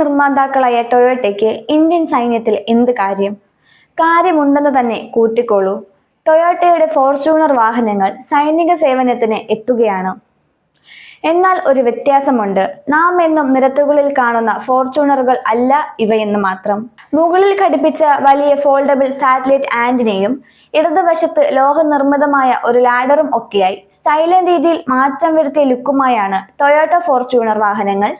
നിർമ്മാതാക്കളായ ടൊയോട്ടയ്ക്ക് Indian സൈന്യത്തിൽ എന്ത് കാര്യമുണ്ടെന്ന് തന്നെ കൂട്ടിക്കോളൂ. ടൊയോട്ടയുടെ ഫോർച്യൂണർ വാഹനങ്ങൾ സൈനിക സേവനത്തിന് എത്തുകയാണ്. എന്നാൽ ഒരു വ്യത്യാസമുണ്ട്. നാം എന്നും നിരത്തുകളിൽ കാണുന്ന ഫോർച്യൂണറുകൾ അല്ല ഇവയെന്ന് മാത്രം. മുകളിൽ ഘടിപ്പിച്ച വലിയ ഫോൾഡബിൾ സാറ്റലൈറ്റ് ആന്റിനയും ഇടതുവശത്ത് ലോഹനിർമ്മിതമായ ഒരു ലാഡറും ഒക്കെയായി സ്റ്റൈലൻ രീതിയിൽ മാറ്റം വരുത്തിയ ലുക്കുമായാണ് ടൊയോട്ട ഫോർച്യൂണർ വാഹനങ്ങൾ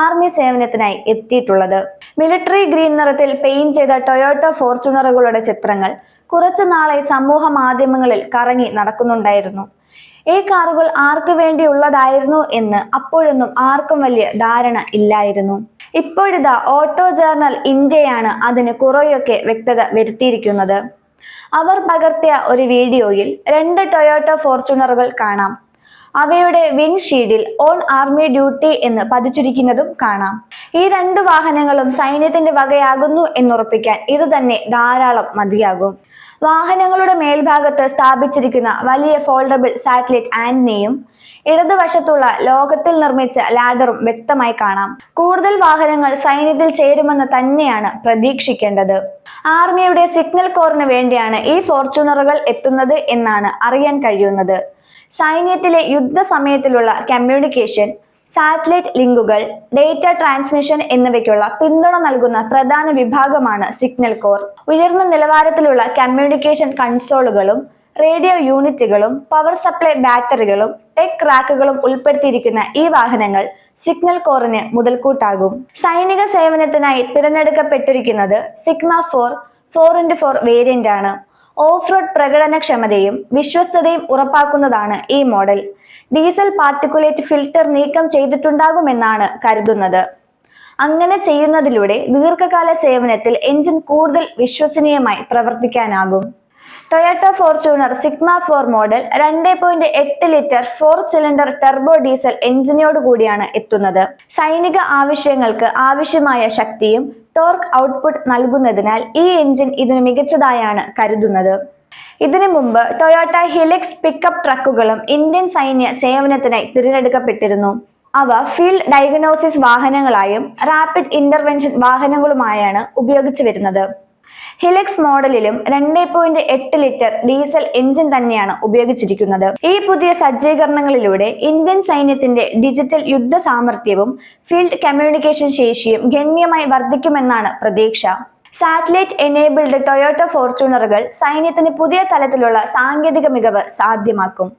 ആർമി സേവനത്തിനായി എത്തിയിട്ടുള്ളത്. മിലിറ്ററി ഗ്രീൻ നിറത്തിൽ പെയിന്റ് ചെയ്ത ടൊയോട്ട ഫോർച്യൂണറുകളുടെ ചിത്രങ്ങൾ കുറച്ചു നാളായി സമൂഹ മാധ്യമങ്ങളിൽ കറങ്ങി നടക്കുന്നുണ്ടായിരുന്നു. ഈ കാറുകൾ ആർക്കു വേണ്ടിയുള്ളതായിരുന്നു എന്ന് അപ്പോഴൊന്നും ആർക്കും വലിയ ധാരണ ഇല്ലായിരുന്നു. ഇപ്പോഴിതാ ഓട്ടോ ജേർണൽ ഇന്ത്യയാണ് അതിന് കുറെയൊക്കെ വ്യക്തത വരുത്തിയിരിക്കുന്നത്. അവർ പകർത്തിയ ഒരു വീഡിയോയിൽ 2 ടൊയോട്ട ഫോർച്യൂണറുകൾ കാണാം. അവയുടെ വിൻഡ്ഷീൽഡിൽ ഓൺ ആർമി ഡ്യൂട്ടി എന്ന് പതിച്ചിരിക്കുന്നതും കാണാം. ഈ 2 വാഹനങ്ങളും സൈന്യത്തിന്റെ വകയാകുന്നു എന്നുറപ്പിക്കാൻ ഇത് തന്നെ ധാരാളം മതിയാകും. വാഹനങ്ങളുടെ മേൽഭാഗത്ത് സ്ഥാപിച്ചിരിക്കുന്ന വലിയ ഫോൾഡബിൾ സാറ്റലൈറ്റ് ആന്റിനയും ഇടതുവശത്തുള്ള ലോഹത്തിൽ നിർമ്മിച്ച ലാഡറും വ്യക്തമായി കാണാം. കൂടുതൽ വാഹനങ്ങൾ സൈന്യത്തിൽ ചേരുമെന്ന് തന്നെയാണ് പ്രതീക്ഷിക്കേണ്ടത്. ആർമിയുടെ സിഗ്നൽ കോറിന് വേണ്ടിയാണ് ഈ ഫോർച്യൂണറുകൾ എത്തുന്നത് എന്നാണ് അറിയാൻ കഴിയുന്നത്. സൈന്യത്തിലെ യുദ്ധസമയത്തിലുള്ള കമ്മ്യൂണിക്കേഷൻ, സാറ്റലൈറ്റ് ലിങ്കുകൾ, ഡേറ്റ ട്രാൻസ്മിഷൻ എന്നിവയ്ക്കുള്ള പിന്തുണ നൽകുന്ന പ്രധാന വിഭാഗമാണ് സിഗ്നൽ കോർ. ഉയർന്ന നിലവാരത്തിലുള്ള കമ്മ്യൂണിക്കേഷൻ കൺസോളുകളും റേഡിയോ യൂണിറ്റുകളും പവർ സപ്ലൈ ബാറ്ററികളും ടെക് റാക്കുകളും ഉൾപ്പെടുത്തിയിരിക്കുന്ന ഈ വാഹനങ്ങൾ സിഗ്നൽ കോറിന് മുതൽക്കൂട്ടാകും. സൈനിക സേവനത്തിനായി തിരഞ്ഞെടുക്കപ്പെട്ടിരിക്കുന്നത് സിഗ്മ 4 വേരിയന്റ് ആണ്. ഓഫ് റോഡ് പ്രകടനക്ഷമതയും വിശ്വസ്തതയും ഉറപ്പാക്കുന്നതാണ് ഈ മോഡൽ. ഡീസൽ പാർട്ടിക്കുലേറ്റ് ഫിൽട്ടർ നീക്കം ചെയ്തിട്ടുണ്ടാകുമെന്നാണ് കരുതുന്നത്. അങ്ങനെ ചെയ്യുന്നതിലൂടെ ദീർഘകാല സേവനത്തിൽ എഞ്ചിൻ കൂടുതൽ വിശ്വസനീയമായി പ്രവർത്തിക്കാനാകും. Toyota Fortuner Sigma 4 model 2.8 litre 4 cylinder turbo diesel എഞ്ചിനോടുകൂടിയാണ് എത്തുന്നത്. സൈനിക ആവശ്യങ്ങൾക്ക് ആവശ്യമായ ശക്തിയും ടോർക്ക് ഔട്ട്പുട്ട് നൽകുന്നതിനാൽ ഈ എഞ്ചിൻ ഇതിന് മികച്ചതായാണ് കരുതുന്നത്. ഇതിനു മുമ്പ് ടൊയോട്ട ഹിലക്സ് പിക്കപ്പ് ട്രക്കുകളും ഇന്ത്യൻ സൈന്യ സേവനത്തിനായി തിരഞ്ഞെടുക്കപ്പെട്ടിരുന്നു. അവ ഫീൽഡ് ഡയഗ്നോസിസ് വാഹനങ്ങളായും റാപ്പിഡ് ഇന്റർവെൻഷൻ വാഹനങ്ങളുമായാണ് ഉപയോഗിച്ചു വരുന്നത്. ഹിലക്സ് മോഡലിലും 2.8 ലിറ്റർ ഡീസൽ എഞ്ചിൻ തന്നെയാണ് ഉപയോഗിച്ചിരിക്കുന്നത്. ഈ പുതിയ സജ്ജീകരണങ്ങളിലൂടെ ഇന്ത്യൻ സൈന്യത്തിന്റെ ഡിജിറ്റൽ യുദ്ധ സാമർഥ്യവും ഫീൽഡ് കമ്മ്യൂണിക്കേഷൻ ശേഷിയും ഗണ്യമായി വർദ്ധിക്കുമെന്നാണ് പ്രതീക്ഷ. സാറ്റലൈറ്റ് എനേബിൾഡ് ടൊയോട്ട ഫോർച്യൂണറുകൾ സൈന്യത്തിന് പുതിയ തലത്തിലുള്ള സാങ്കേതിക മികവ് സാധ്യമാക്കും.